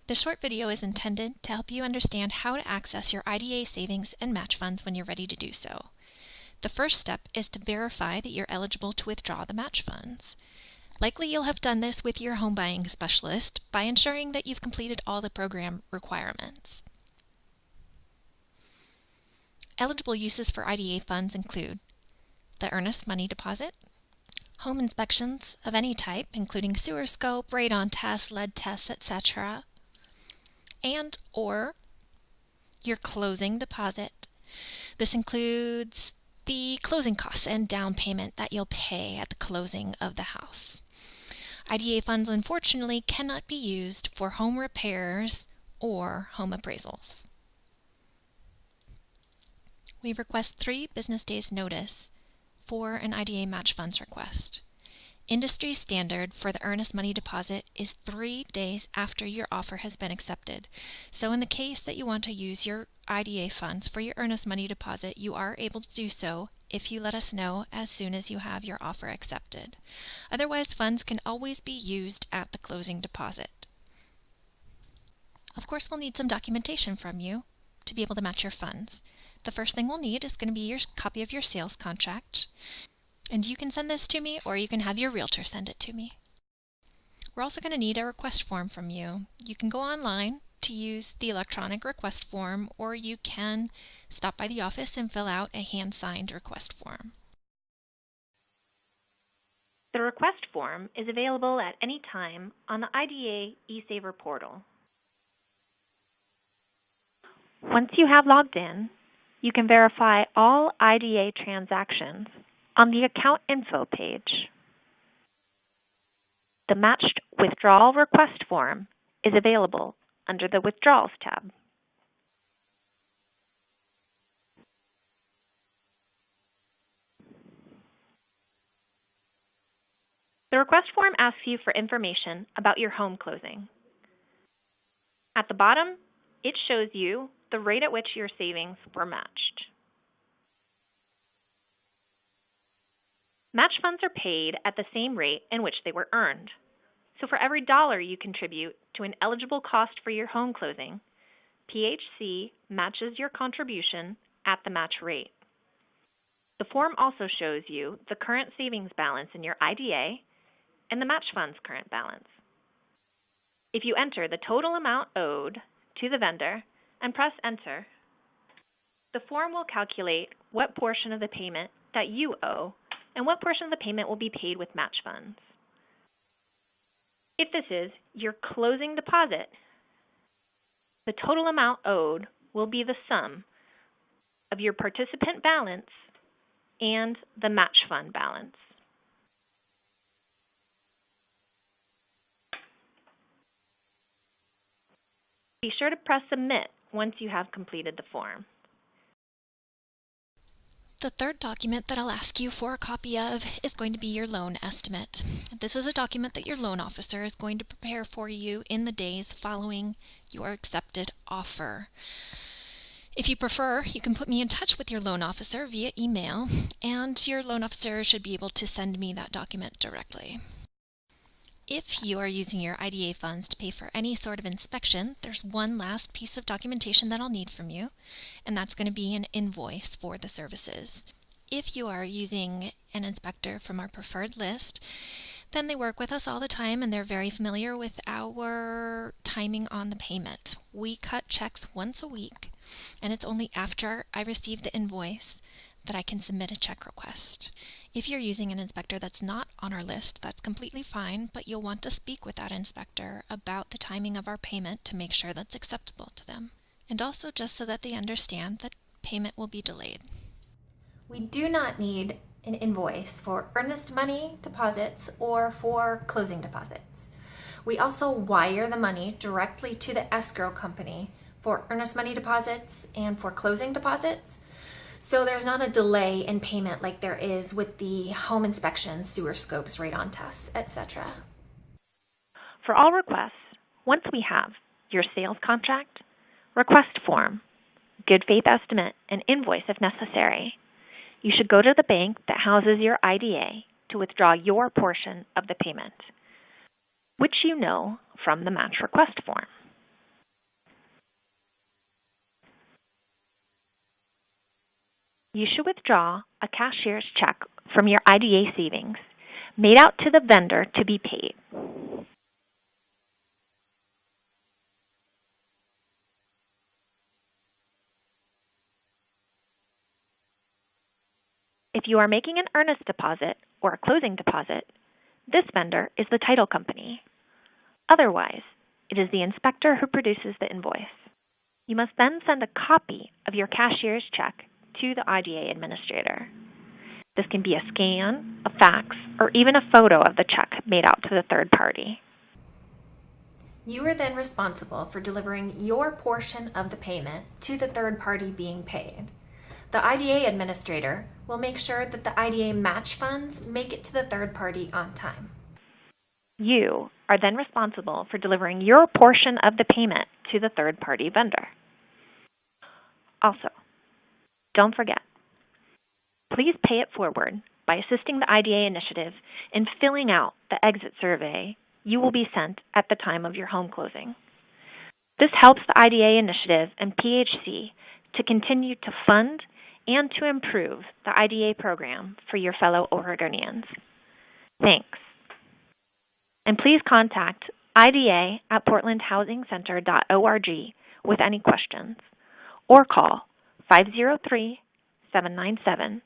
This short video is intended to help you understand how to access your IDA savings and match funds when you're ready to do so. The first step is to verify that you're eligible to withdraw the match funds. Likely you'll have done this with your home buying specialist by ensuring that you've completed all the program requirements. Eligible uses for IDA funds include the earnest money deposit, home inspections of any type, including sewer scope, radon tests, lead tests, etc., and or your closing deposit. This includes the closing costs and down payment that you'll pay at the closing of the house. IDA funds, unfortunately, cannot be used for home repairs or home appraisals. We request 3 business days notice for an IDA match funds request. Industry standard for the earnest money deposit is 3 days after your offer has been accepted. So in the case that you want to use your IDA funds for your earnest money deposit, you are able to do so if you let us know as soon as you have your offer accepted. Otherwise, funds can always be used at the closing deposit. Of course, we'll need some documentation from you to be able to match your funds. The first thing we'll need is going to be your copy of your sales contract. And you can send this to me, or you can have your realtor send it to me. We're also going to need a request form from you. You can go online to use the electronic request form, or you can stop by the office and fill out a hand-signed request form. The request form is available at any time on the IDA eSaver portal. Once you have logged in, you can verify all IDA transactions on the Account Info page. The Matched Withdrawal Request form is available under the Withdrawals tab. The request form asks you for information about your home closing. At the bottom, it shows you the rate at which your savings were matched. Match funds are paid at the same rate in which they were earned. So for every dollar you contribute to an eligible cost for your home closing, PHC matches your contribution at the match rate. The form also shows you the current savings balance in your IDA and the match fund's current balance. If you enter the total amount owed to the vendor and press enter, the form will calculate what portion of the payment that you owe and what portion of the payment will be paid with match funds. If this is your closing deposit, the total amount owed will be the sum of your participant balance and the match fund balance. Be sure to press submit once you have completed the form. The third document that I'll ask you for a copy of is going to be your loan estimate. This is a document that your loan officer is going to prepare for you in the days following your accepted offer. If you prefer, you can put me in touch with your loan officer via email, and your loan officer should be able to send me that document directly. If you are using your IDA funds to pay for any sort of inspection, there's one last piece of documentation that I'll need from you, and that's going to be an invoice for the services. If you are using an inspector from our preferred list, then they work with us all the time and they're very familiar with our timing on the payment. We cut checks once a week, and it's only after I receive the invoice that I can submit a check request. If you're using an inspector that's not on our list, that's completely fine, but you'll want to speak with that inspector about the timing of our payment to make sure that's acceptable to them. And also just so that they understand that payment will be delayed. We do not need an invoice for earnest money deposits or for closing deposits. We also wire the money directly to the escrow company for earnest money deposits and for closing deposits. So there's not a delay in payment like there is with the home inspections, sewer scopes, radon tests, etc. For all requests, once we have your sales contract, request form, good faith estimate, and invoice if necessary, you should go to the bank that houses your IDA to withdraw your portion of the payment, which you know from the match request form. You should withdraw a cashier's check from your IDA savings made out to the vendor to be paid. If you are making an earnest deposit or a closing deposit, this vendor is the title company. Otherwise, it is the inspector who produces the invoice. You must then send a copy of your cashier's check to the IDA administrator. This can be a scan, a fax, or even a photo of the check made out to the third party. You are then responsible for delivering your portion of the payment to the third party being paid. The IDA administrator will make sure that the IDA match funds make it to the third party on time. You are then responsible for delivering your portion of the payment to the third party vendor. Also, don't forget, please pay it forward by assisting the IDA initiative in filling out the exit survey you will be sent at the time of your home closing. This helps the IDA initiative and PHC to continue to fund and to improve the IDA program for your fellow Oregonians. Thanks. And please contact IDA at portlandhousingcenter.org with any questions, or call 503-797-4016.